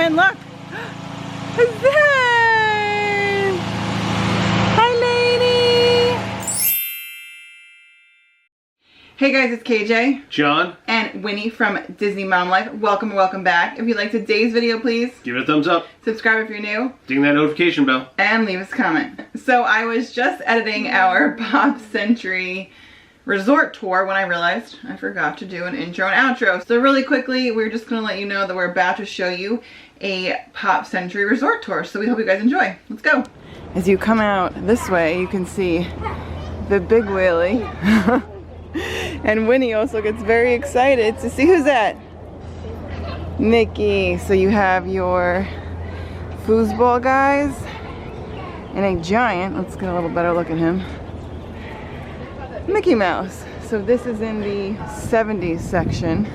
And look! Who's there? Hi, lady! Hey guys, it's KJ, John, and Winnie from Disney Mom Life. Welcome, welcome back. If you liked today's video, please give it a thumbs up. Subscribe if you're new. Ding that notification bell. And leave us a comment. So I was just editing our Pop Century resort tour when I realized I forgot to do an intro and outro. So really quickly, we're just gonna let you know that we're about to show you a Pop Century resort tour. So we hope you guys enjoy. Let's go. As you come out this way, you can see the big wheelie. And Winnie also gets very excited to see who's that. Mickey. So you have your foosball guys and a giant, let's get a little better look at him, Mickey Mouse. So this is in the 70s section.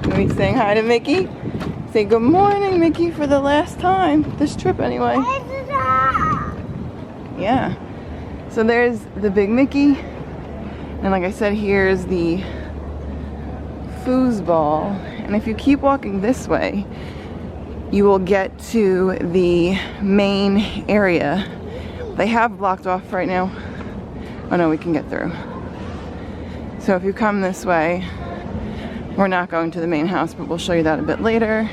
Winnie's saying hi to Mickey. Say good morning, Mickey, for the last time this trip anyway. Yeah. So there's the big Mickey. And like I said, here's the foosball. And if you keep walking this way, you will get to the main area. They have blocked off right now. Oh no, we can get through. So if you come this way, we're not going to the main house, but we'll show you that a bit later.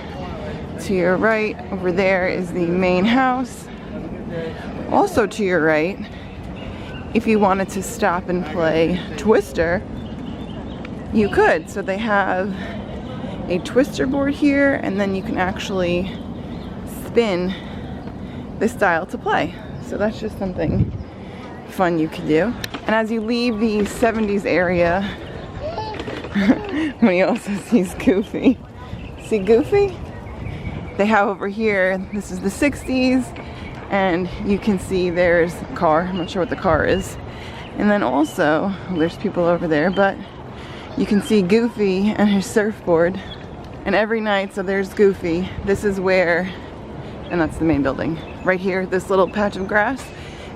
To your right, over there is the main house. Also to your right, if you wanted to stop and play Twister, you could. So they have a Twister board here, and then you can actually spin this dial to play. So that's just something fun you could do. And as you leave the 70s area, when you also sees Goofy. See Goofy? They have over here, this is the 60s, and you can see there's a car. I'm not sure what the car is. And then also, well, there's people over there, but you can see Goofy and his surfboard. And every night, so there's Goofy. This is where, and that's the main building. Right here, this little patch of grass.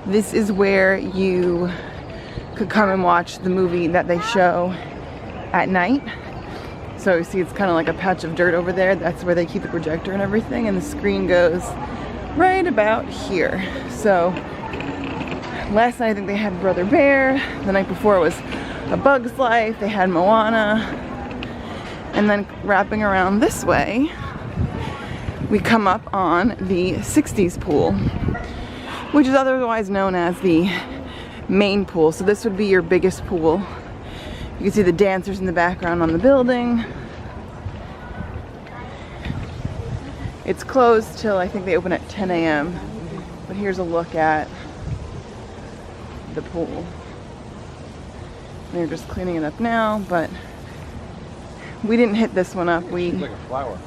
This is where you could come and watch the movie that they show at night. So you see it's kind of like a patch of dirt over there. That's where they keep the projector and everything. And the screen goes right about here. So last night I think they had Brother Bear. The night before it was A Bug's Life. They had Moana. And then wrapping around this way, we come up on the 60s pool, which is otherwise known as the main pool. So this would be your biggest pool. You can see the dancers in the background on the building. It's closed till I think they open at 10 a.m. But here's a look at the pool. They're just cleaning it up now, but we didn't hit this one up. It's like a flower.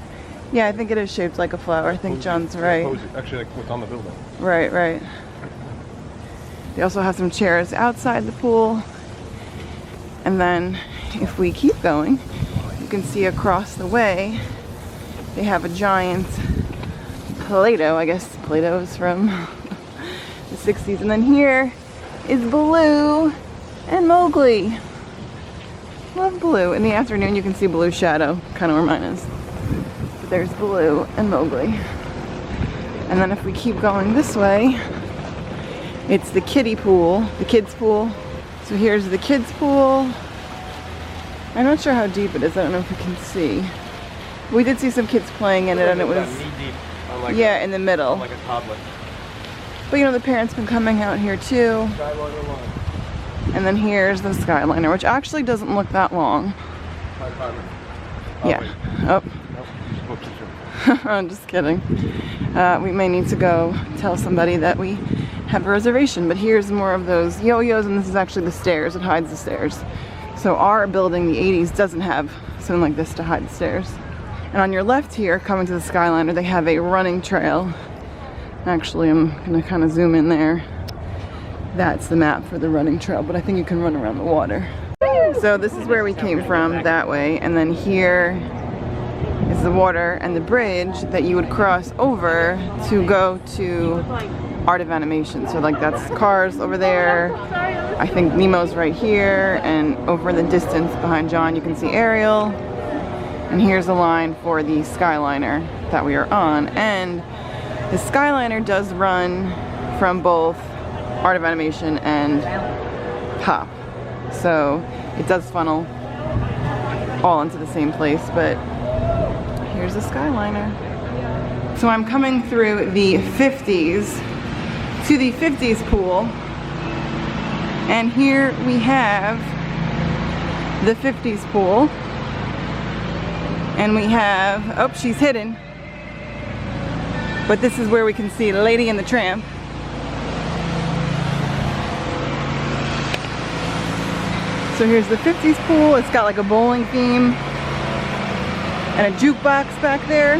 Yeah, I think it is shaped like a flower. I think John's right. Actually, like what's on the building. Right, right. They also have some chairs outside the pool. And then if we keep going, you can see across the way, they have a giant Play-Doh. I guess Play-Doh is from the 60s. And then here is Baloo and Mowgli. Love Baloo. In the afternoon, you can see Baloo's shadow, kind of where mine is. But there's Baloo and Mowgli. And then if we keep going this way, it's the kiddie pool, the kids pool. So here's the kids pool. I'm not sure how deep it is. I don't know if you can see. We did see some kids playing in it, and it was Like yeah, in the middle. Like a toddler. But you know, the parents been coming out here too. Skyliner line. And then here's the Skyliner, which actually doesn't look that long. Yeah. Oh. Nope. I'm just kidding. We may need to go tell somebody that we have a reservation, but here's more of those yo-yos, and this is actually the stairs. It hides the stairs. So our building, the 80s, doesn't have something like this to hide the stairs. And on your left here, coming to the Skyliner, they have a running trail. Actually, I'm gonna kind of zoom in there. That's the map for the running trail, but I think you can run around the water. So this is where we came from, that way, and then here is the water and the bridge that you would cross over to go to Art of Animation. So like that's Cars over there. I think Nemo's right here, and over in the distance behind John you can see Ariel. And here's the line for the Skyliner that we are on. And the Skyliner does run from both Art of Animation and Pop. So it does funnel all into the same place, but here's the Skyliner. So I'm coming through the 50s to the 50s pool, and here we have the 50s pool, and we have, oh, she's hidden, but this is where we can see Lady and the Tramp. So here's the 50s pool. It's got like a bowling theme and a jukebox back there,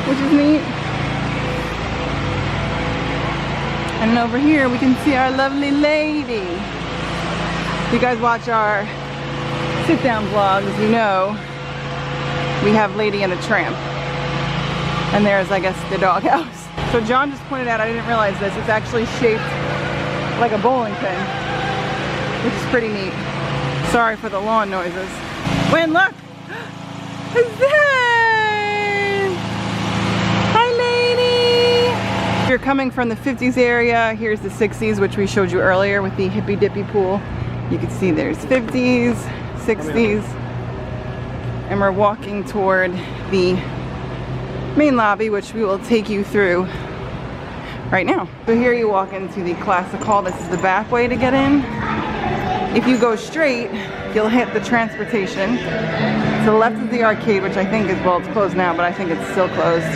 which is neat. And then over here we can see our lovely lady. If you guys watch our sit-down vlogs, you know we have Lady and the Tramp. And there's, I guess, the doghouse. So John just pointed out, I didn't realize this, it's actually shaped like a bowling pin, which is pretty neat. Sorry for the lawn noises. When look! Hi lady! If you're coming from the 50s area, here's the 60s, which we showed you earlier with the hippy dippy pool. You can see there's 50s, 60s, and we're walking toward the main lobby, which we will take you through right now. So here you walk into the classic hall. This is the back way to get in. If you go straight, you'll hit the transportation. To the left is the arcade, which I think is, well, it's closed now, but I think it's still closed.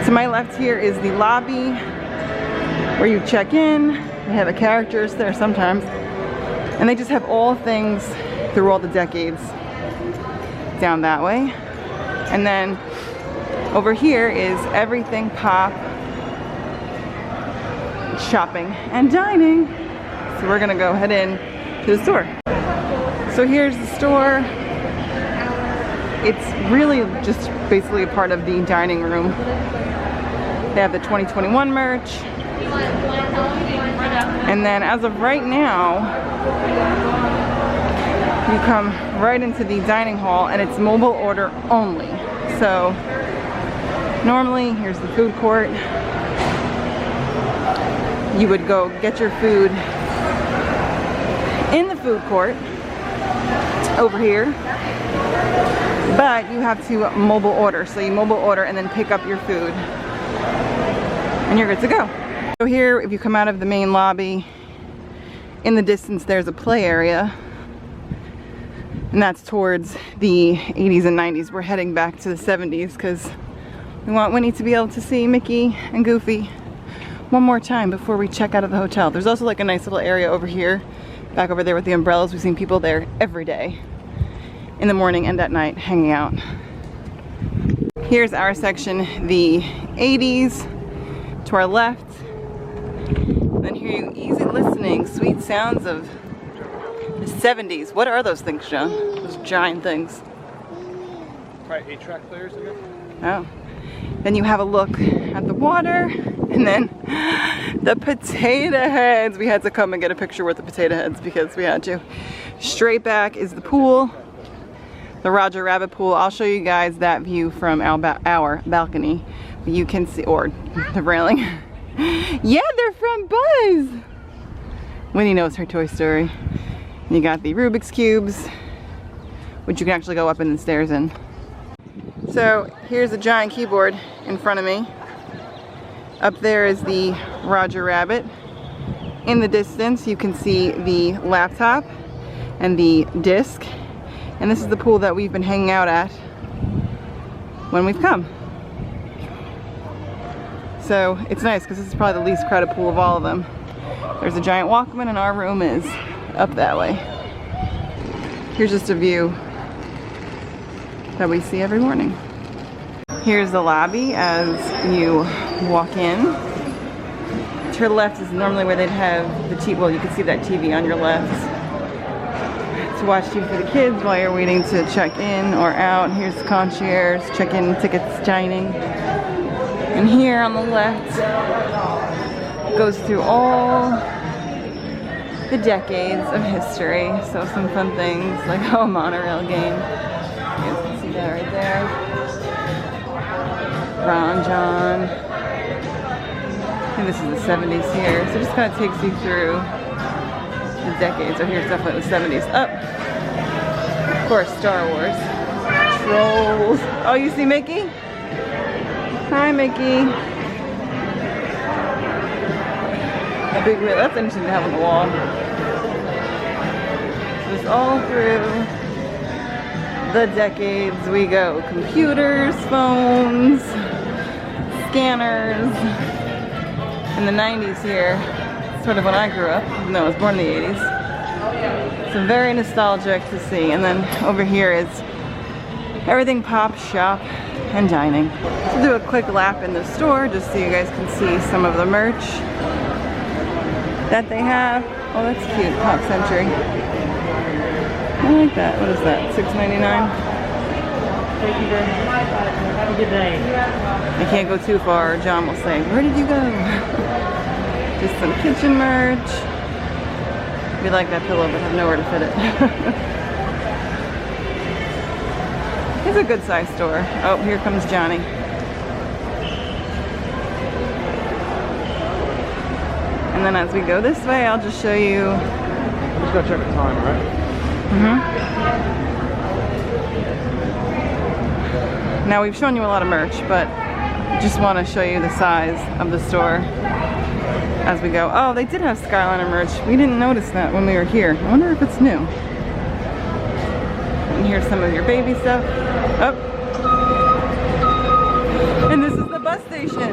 To my left here is the lobby where you check in. They have the characters there sometimes. And they just have all things through all the decades down that way. And then over here is everything Pop, shopping and dining. So we're gonna go head in to the store. So here's the store. It's really just basically a part of the dining room. They have the 2021 merch. And then as of right now, you come right into the dining hall and it's mobile order only. So normally, here's the food court. You would go get your food in the food court over here, but you have to mobile order. So you mobile order and then pick up your food and you're good to go. So here, if you come out of the main lobby, in the distance there's a play area, and that's towards the 80s and 90s. We're heading back to the 70s because we want Winnie to be able to see Mickey and Goofy one more time before we check out of the hotel. There's also like a nice little area over here, back over there with the umbrellas. We've seen people there every day, in the morning and at night, hanging out. Here's our section, the 80s, to our left. And then here you easy listening, sweet sounds of the 70s. What are those things, John? Those giant things. Probably 8-track players in it. Oh. Then you have a look at the water, and then the potato heads. We had to come and get a picture with the potato heads because we had to. Straight back is the pool, the Roger Rabbit pool. I'll show you guys that view from our balcony. You can see, or the railing. Yeah, they're from Buzz. Winnie knows her Toy Story. You got the Rubik's Cubes, which you can actually go up in the stairs in. So here's a giant keyboard in front of me. Up there is the Roger Rabbit. In the distance you can see the laptop and the disc. And this is the pool that we've been hanging out at when we've come. So it's nice because this is probably the least crowded pool of all of them. There's a giant Walkman and our room is up that way. Here's just a view that we see every morning. Here's the lobby as you walk in. To your left is normally where they'd have the TV. Well, you can see that TV on your left to watch TV for the kids while you're waiting to check in or out. Here's the concierge, check-in tickets, dining. And here on the left goes through all the decades of history. So some fun things like a monorail game. You guys can see that right there. Ron John. I think this is the 70s here. So it just kind of takes you through the decades. So here's definitely the 70s. Up. Of course, Star Wars. Trolls. Oh, you see Mickey? Hi, Mickey. A big wheel. That's interesting to have on the wall. So it's all through the decades we go. Computers, phones, scanners. In the 90s here, sort of when I grew up, even though I was born in the 80s. So very nostalgic to see. And then over here is everything pop, shop, and dining. So do a quick lap in the store just so you guys can see some of the merch that they have. Oh, that's cute, Pop Century. I like that. What is that, $6.99? Thank you very much. Have a good day. I can't go too far. John will say, where did you go? Just some kitchen merch. We like that pillow, but have nowhere to fit it. It's a good sized store. Oh, here comes Johnny. And then as we go this way, I'll just show you. I'm just gonna check the time, right? Now we've shown you a lot of merch, but just want to show you the size of the store as we go. Oh, they did have Skyliner merch. We didn't notice that when we were here. I wonder if it's new. And here's some of your baby stuff. Oh. And this is the bus station.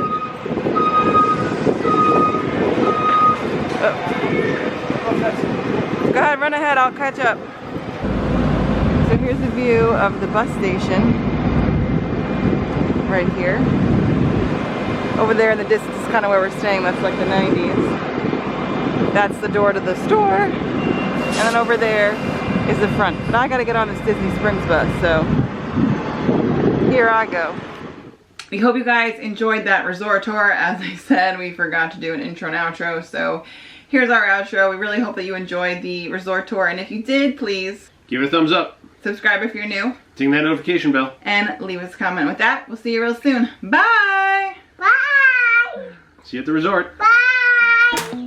Oh. Go ahead, run ahead, I'll catch up. So here's a view of the bus station. Right here. Over there in the distance is kind of where we're staying. That's like the 90s. That's the door to the store. And then over there is the front. But I gotta get on this Disney Springs bus, so here I go. We hope you guys enjoyed that resort tour. As I said, we forgot to do an intro and outro, so here's our outro. We really hope that you enjoyed the resort tour, and if you did, please Give it a thumbs up. subscribe if you're new, Ding that notification bell. and leave us a comment. With that, we'll see you real soon. Bye! Bye! See you at the resort. Bye!